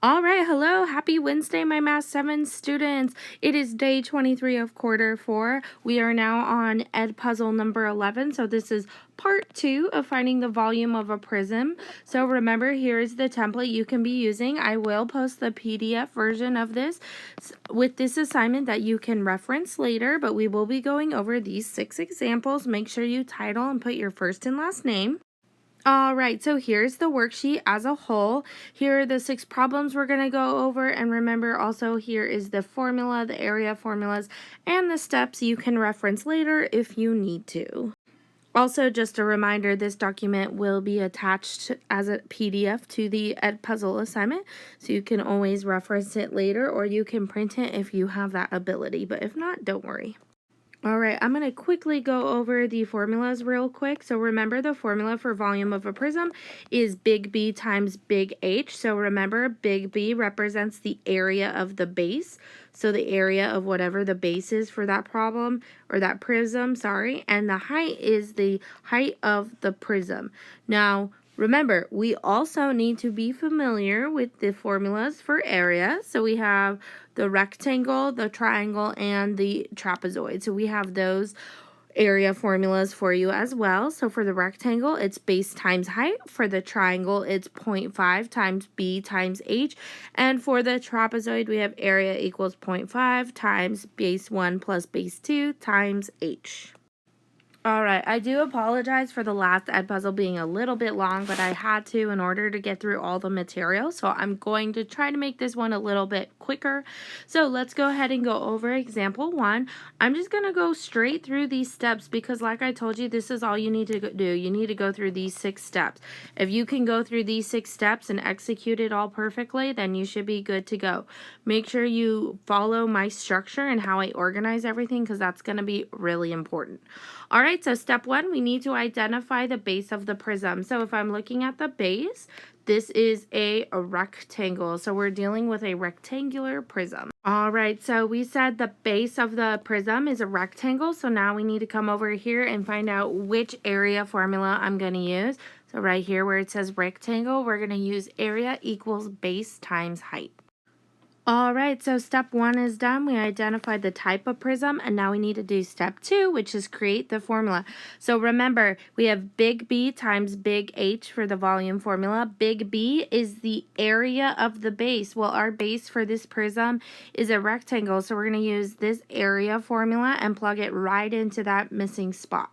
All right, hello, happy Wednesday, my Math 7 students. It is day 23 of quarter 4. We are now on Ed Puzzle number 11, so this is part 2 of finding the volume of a prism. So remember, here is the template you can be using. I will post the PDF version of this with this assignment that you can reference later, but we will be going over these 6 examples. Make sure you title and put your first and last name. All right, so here's the worksheet as a whole. Here are the 6 problems we're going to go over, and remember also here is the formula, the area formulas, and the steps you can reference later if you need to. Also, just a reminder, this document will be attached as a PDF to the Ed Puzzle assignment, so you can always reference it later, or you can print it if you have that ability, but if not, don't worry. All right, I'm going to quickly go over the formulas real quick. So remember, the formula for volume of a prism is big B times big H. So remember, big B represents the area of the base. So the area of whatever the base is for that problem, or that prism, sorry. And the height is the height of the prism. Now, remember, we also need to be familiar with the formulas for area. So we have the rectangle, the triangle, and the trapezoid. So we have those area formulas for you as well. So for the rectangle, it's base times height. For the triangle, it's 0.5 times B times H. And for the trapezoid, we have area equals 0.5 times base 1 plus base 2 times H. All right, I do apologize for the last Ed Puzzle being a little bit long, but I had to in order to get through all the material. So I'm going to try to make this one a little bit quicker. So let's go ahead and go over example 1. I'm just going to go straight through these steps because like I told you, this is all you need to do. You need to go through these 6 steps. If you can go through these 6 steps and execute it all perfectly, then you should be good to go. Make sure you follow my structure and how I organize everything because that's going to be really important. All right, so step 1, we need to identify the base of the prism. So if I'm looking at the base, this is a rectangle. So we're dealing with a rectangular prism. All right, so we said the base of the prism is a rectangle. So now we need to come over here and find out which area formula I'm going to use. So right here where it says rectangle, we're going to use area equals base times height. All right, so step 1 is done. We identified the type of prism, and now we need to do step 2, which is create the formula. So remember, we have big B times big H for the volume formula. Big B is the area of the base. Well, our base for this prism is a rectangle, so we're going to use this area formula and plug it right into that missing spot.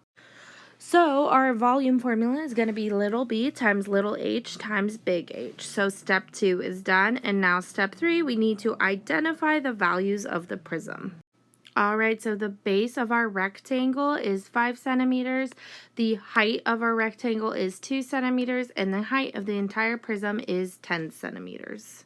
So our volume formula is going to be little b times little h times big H. So step 2 is done. And now step 3, we need to identify the values of the prism. All right, so the base of our rectangle is 5 centimeters. The height of our rectangle is 2 centimeters. And the height of the entire prism is 10 centimeters.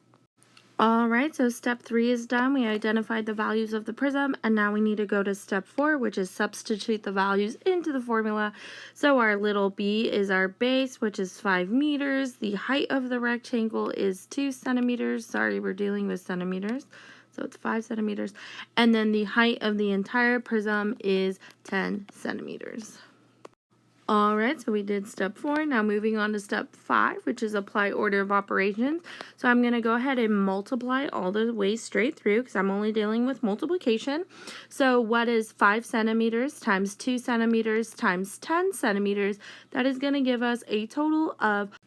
All right, so step 3 is done. We identified the values of the prism, and now we need to go to step 4, which is substitute the values into the formula. So our little b is our base, which is 5 meters. The height of the rectangle is 2 centimeters. Sorry, we're dealing with centimeters. So it's 5 centimeters. And then the height of the entire prism is 10 centimeters. All right, so we did step 4. Now moving on to step 5, which is apply order of operations. So I'm going to go ahead and multiply all the way straight through because I'm only dealing with multiplication. So what is 5 centimeters times 2 centimeters times 10 centimeters? That is going to give us a total of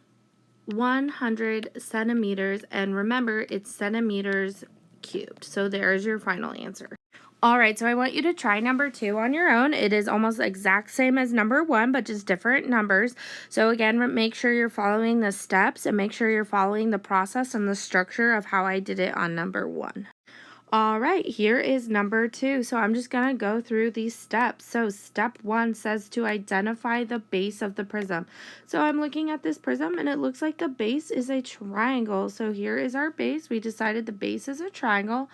100 centimeters. And remember, it's centimeters cubed. So there's your final answer. All right, so I want you to try number 2 on your own. It is almost the exact same as number 1, but just different numbers. So again, make sure you're following the steps and make sure you're following the process and the structure of how I did it on number 1. All right, here is number 2. So I'm just going to go through these steps. So step 1 says to identify the base of the prism. So I'm looking at this prism and it looks like the base is a triangle. So here is our base. We decided the base is a triangle.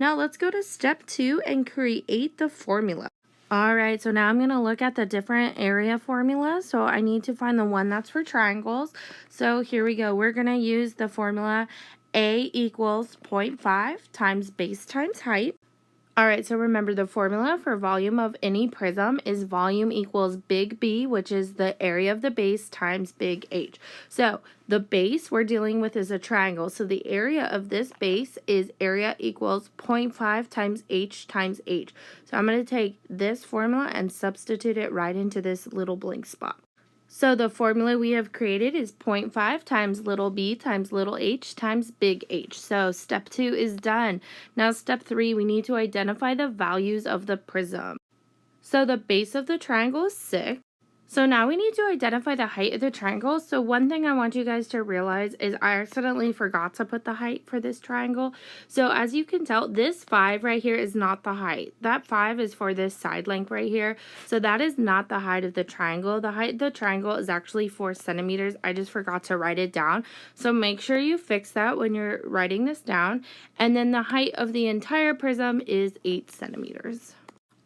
Now let's go to step 2 and create the formula. All right, so now I'm going to look at the different area formulas. So I need to find the one that's for triangles. So here we go. We're going to use the formula A equals 0.5 times base times height. All right, so remember the formula for volume of any prism is volume equals big B, which is the area of the base, times big H. So the base we're dealing with is a triangle. So the area of this base is area equals 0.5 times H times H. So I'm going to take this formula and substitute it right into this little blank spot. So the formula we have created is 0.5 times little b times little h times big H. So step 2 is done. Now step 3, we need to identify the values of the prism. So the base of the triangle is 6. So now we need to identify the height of the triangle. So one thing I want you guys to realize is I accidentally forgot to put the height for this triangle. So as you can tell, this 5 right here is not the height. That 5 is for this side length right here. So that is not the height of the triangle. The height of the triangle is actually 4 centimeters. I just forgot to write it down. So make sure you fix that when you're writing this down. And then the height of the entire prism is 8 centimeters.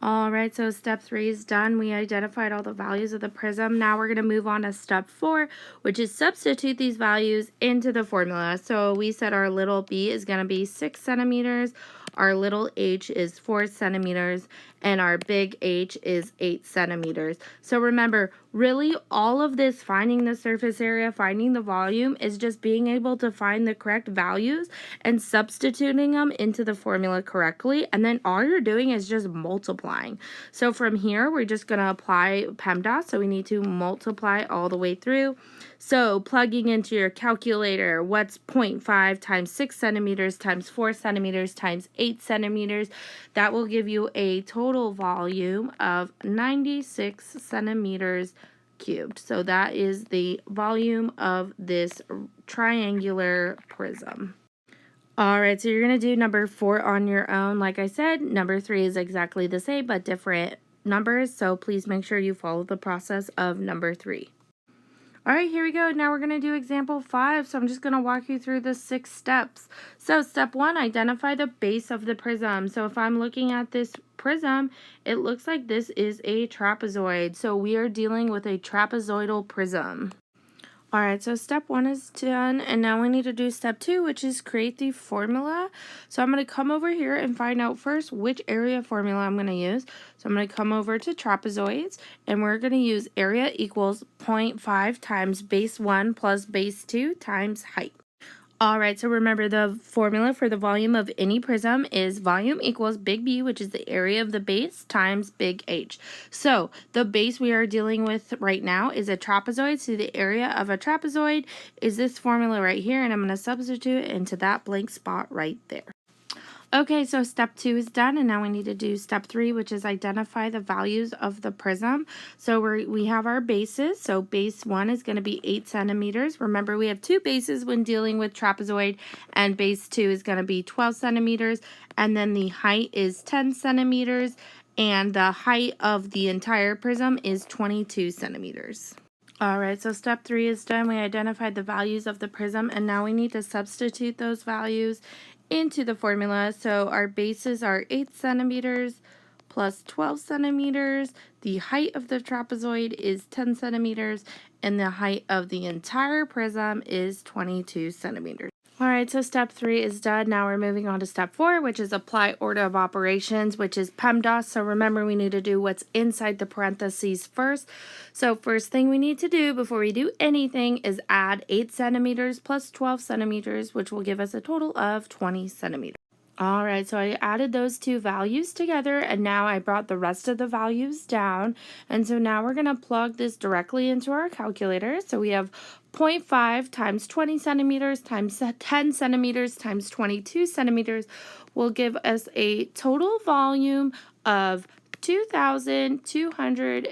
All right, so step 3 is done. We identified all the values of the prism. Now we're going to move on to step 4, which is substitute these values into the formula. So we said our little b is going to be 6 centimeters, our little h is 4 centimeters, and our big H is 8 centimeters. So remember, really all of this finding the surface area, finding the volume, is just being able to find the correct values and substituting them into the formula correctly. And then all you're doing is just multiplying. So from here, we're just going to apply PEMDAS. So we need to multiply all the way through. So plugging into your calculator, what's 0.5 times 6 centimeters times 4 centimeters times 8 centimeters? That will give you a total volume of 96 centimeters cubed. So that is the volume of this triangular prism. All right, so you're going to do number 4 on your own. Like I said, number 3 is exactly the same, but different numbers. So please make sure you follow the process of number 3. All right, here we go. Now we're going to do example 5. So I'm just going to walk you through the 6 steps. So step 1, identify the base of the prism. So if I'm looking at this prism, it looks like this is a trapezoid. So we are dealing with a trapezoidal prism. All right, so step 1 is done, and now we need to do step 2, which is create the formula. So I'm going to come over here and find out first which area formula I'm going to use. So I'm going to come over to trapezoids, and we're going to use area equals 0.5 times base 1 plus base 2 times height. All right, so remember the formula for the volume of any prism is volume equals big B, which is the area of the base, times big H. So the base we are dealing with right now is a trapezoid. So the area of a trapezoid is this formula right here, and I'm going to substitute it into that blank spot right there. Okay, so step 2 is done, and now we need to do step 3, which is identify the values of the prism. So we have our bases. So base 1 is going to be 8 centimeters. Remember, we have 2 bases when dealing with trapezoid, and base 2 is going to be 12 centimeters. And then the height is 10 centimeters, and the height of the entire prism is 22 centimeters. All right, so step 3 is done. We identified the values of the prism, and now we need to substitute those values into the formula. So our bases are 8 centimeters plus 12 centimeters. The height of the trapezoid is 10 centimeters, and the height of the entire prism is 22 centimeters. All right, so step 3 is done. Now we're moving on to step 4, which is apply order of operations, which is PEMDAS. So remember, we need to do what's inside the parentheses first. So first thing we need to do before we do anything is add 8 centimeters plus 12 centimeters, which will give us a total of 20 centimeters. All right, so I added those 2 values together, and now I brought the rest of the values down. And so now we're going to plug this directly into our calculator. So we have 0.5 times 20 centimeters times 10 centimeters times 22 centimeters will give us a total volume of 2,200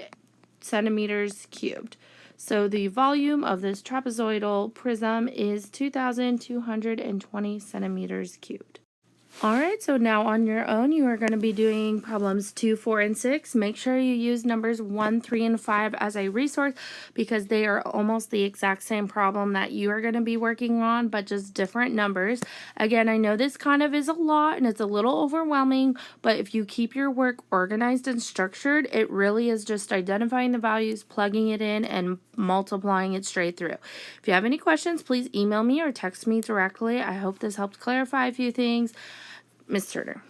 centimeters cubed. So the volume of this trapezoidal prism is 2,220 centimeters cubed. All right, so now on your own, you are going to be doing problems 2, 4, and 6. Make sure you use numbers 1, 3, and 5 as a resource because they are almost the exact same problem that you are going to be working on, but just different numbers. Again, I know this kind of is a lot and it's a little overwhelming, but if you keep your work organized and structured, it really is just identifying the values, plugging it in, and multiplying it straight through. If you have any questions, please email me or text me directly. I hope this helped clarify a few things. Miss Turner.